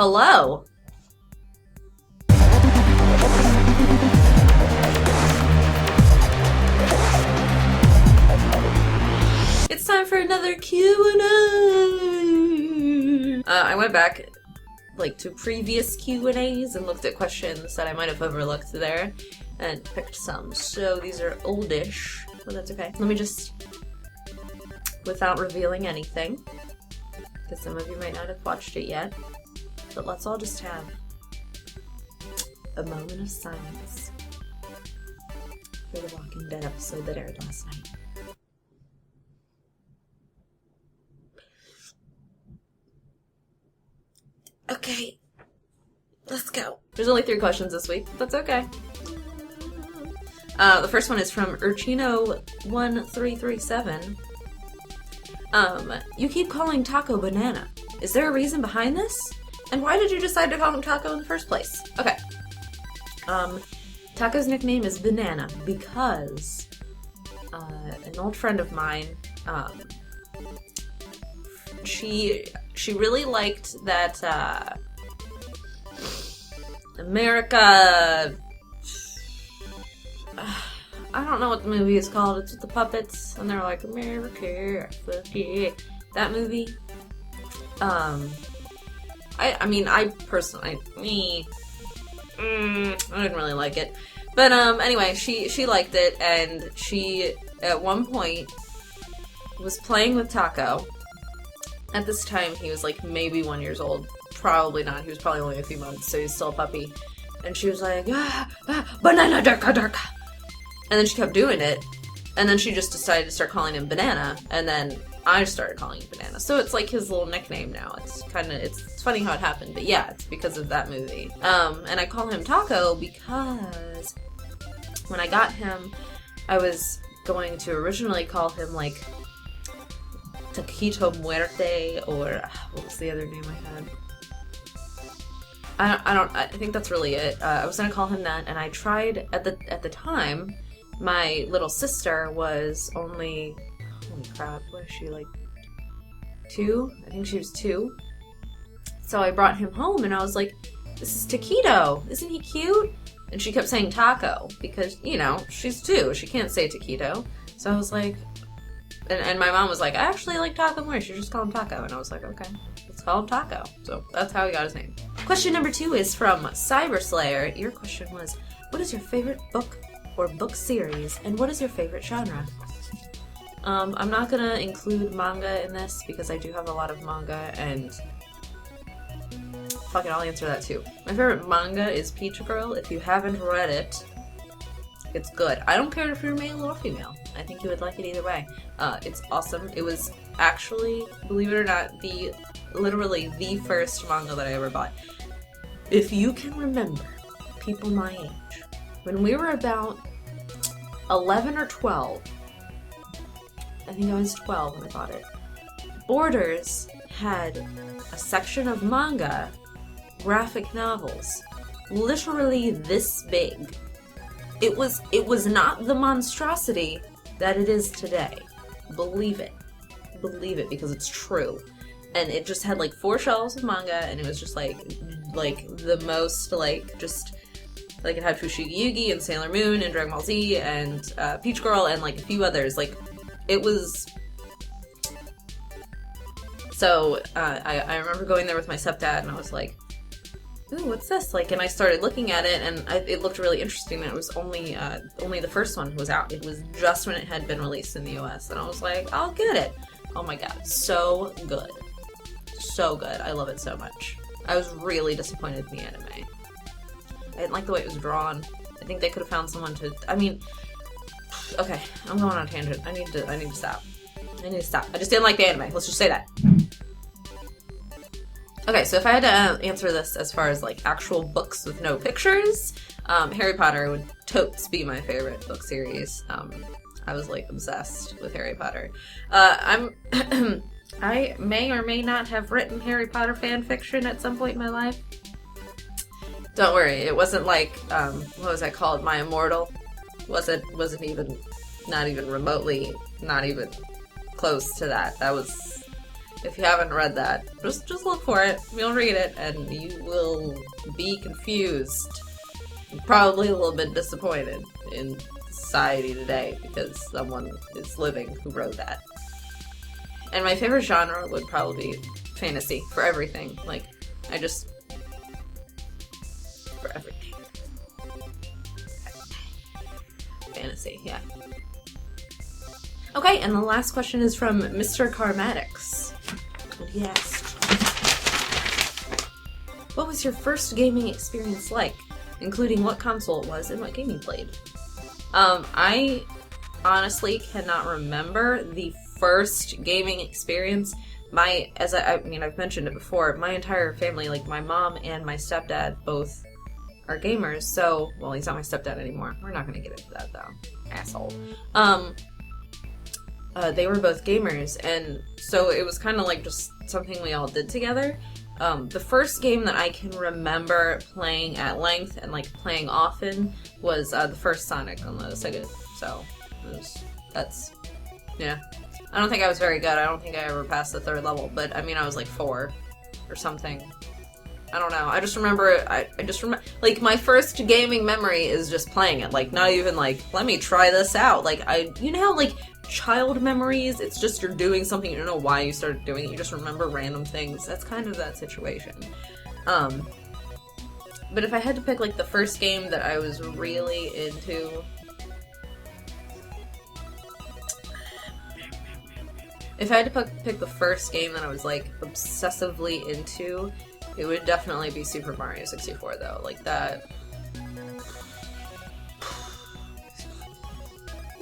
Hello. It's time for another Q&A. I went back to previous Q&As and looked at questions that I might have overlooked there and picked some. So these are oldish, but that's okay. Let me just, without revealing anything, because some of you might not have watched it yet, but let's all just have a moment of silence for the Walking Dead episode that aired last night. Okay, let's go. There's only 3 questions this week. That's okay. The first one is from Urchino1337. You keep calling Taco Banana. Is there a reason behind this? And why did you decide to call him Taco in the first place? Okay. Taco's nickname is Banana because an old friend of mine, she really liked that America. I don't know what the movie is called. It's with the puppets, and they're like America, fuck yeah. That movie. I mean, I personally, I didn't really like it, but anyway, she liked it, and she at one point was playing with Taco. At this time, he was like maybe 1 year old. Probably not. He was probably only a few months, so he's still a puppy. And she was like, banana darka darka. And then she kept doing it. And then she just decided to start calling him Banana. And then I started calling him Banana. So it's like his little nickname now. It's it's funny how it happened. But yeah, it's because of that movie. And I call him Taco because when I got him, I was going to originally call him like Taquito Muerte, or what was the other name I had? I think that's really it. I was gonna call him that, and I tried at the time. My little sister was only, holy crap, what is she, like 2? I think she was 2. So I brought him home, and I was like, "This is Taquito. Isn't he cute?" And she kept saying Taco because, you know, she's 2. She can't say Taquito. So I was like. And my mom was like, I actually like Taco more. You should just call him Taco. And I was like, okay, let's call him Taco. So that's how he got his name. Question number 2 is from Cyberslayer. Your question was, what is your favorite book or book series? And what is your favorite genre? I'm not going to include manga in this because I do have a lot of manga, and fuck it, I'll answer that too. My favorite manga is Peach Girl. If you haven't read it, it's good. I don't care if you're male or female. I think you would like it either way. It's awesome. It was actually, believe it or not, literally the first manga that I ever bought. If you can remember, people my age, when we were about 11 or 12, I think I was 12 when I bought it, Borders had a section of manga, graphic novels, literally this big. It was not the monstrosity that it is today. Believe it. Believe it, because it's true. And it just had like 4 shelves of manga, and it was just like the most just it had Fushigi Yugi and Sailor Moon and Dragon Ball Z and Peach Girl and like a few others. Like it was. So I remember going there with my stepdad, and I was like, ooh, what's this? And I started looking at it, and it looked really interesting. And it was only the first one was out. It was just when it had been released in the US, and I was like, I'll get it. Oh my god, so good. So good. I love it so much. I was really disappointed in the anime. I didn't like the way it was drawn. I think they could have found someone to, okay, I'm going on a tangent. I need to stop. I just didn't like the anime. Let's just say that. Okay, so if I had to answer this as far as actual books with no pictures, Harry Potter would totes be my favorite book series. I was obsessed with Harry Potter. I may or may not have written Harry Potter fan fiction at some point in my life. Don't worry, it wasn't what was that called? My Immortal? Wasn't even, not even remotely, not even close to that. That was If you haven't read that, just look for it. You'll read it, and you will be confused. Probably a little bit disappointed in society today because someone is living who wrote that. And my favorite genre would probably be fantasy for everything. Like, for everything. Fantasy, yeah. Okay, and the last question is from Mr. Carmatics. And he asked, what was your first gaming experience like, including what console it was and what game you played? I honestly cannot remember the first gaming experience. I mean, I've mentioned it before, my entire family, like my mom and my stepdad, both are gamers, so, well, he's not my stepdad anymore. We're not gonna get into that, though. Asshole. They were both gamers, and so it was kind of like just something we all did together. The first game that I can remember playing at length and like playing often was the first Sonic on the Sega. So that's yeah. I don't think I was very good. I don't think I ever passed the 3rd level, but I mean I was like 4 or something. I don't know. I just remember. I just remember like my first gaming memory is just playing it. Like not even like let me try this out. Like you know how like child memories, it's just you're doing something, you don't know why you started doing it, you just remember random things. That's kind of that situation. But if I had to pick like the first game that I was really into, if I had to pick the first game that I was like obsessively into, it would definitely be Super Mario 64 though. Like that.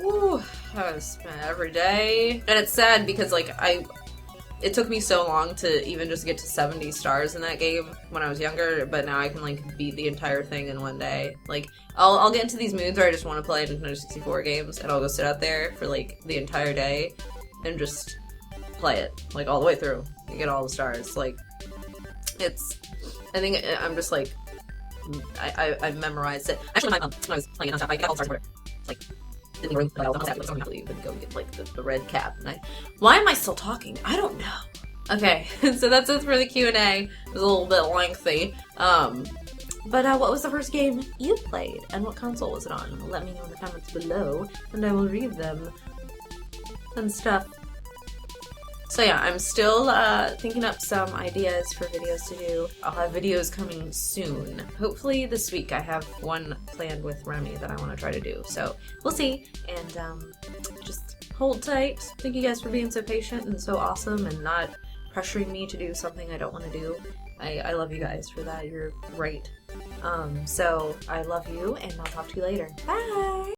Ooh, I was spent every day. And it's sad because like it took me so long to even just get to 70 stars in that game when I was younger, but now I can like beat the entire thing in one day. Like I'll get into these moods where I just want to play Nintendo 64 games and I'll go sit out there for like the entire day and just play it like all the way through and get all the stars. Like I think I'm just like I memorized it. Actually, when I was playing it, I got all the stars. Like in the room, but I almost had to go get like the red cap. And why am I still talking? I don't know. Okay, so that's it for the Q&A. It was a little bit lengthy. But what was the first game you played, and what console was it on? Let me know in the comments below, and I will read them and stuff. So yeah, I'm still thinking up some ideas for videos to do. I'll have videos coming soon. Hopefully this week. I have one planned with Remy that I want to try to do. So we'll see. And just hold tight. Thank you guys for being so patient and so awesome and not pressuring me to do something I don't want to do. I love you guys for that. You're great. So I love you, and I'll talk to you later. Bye!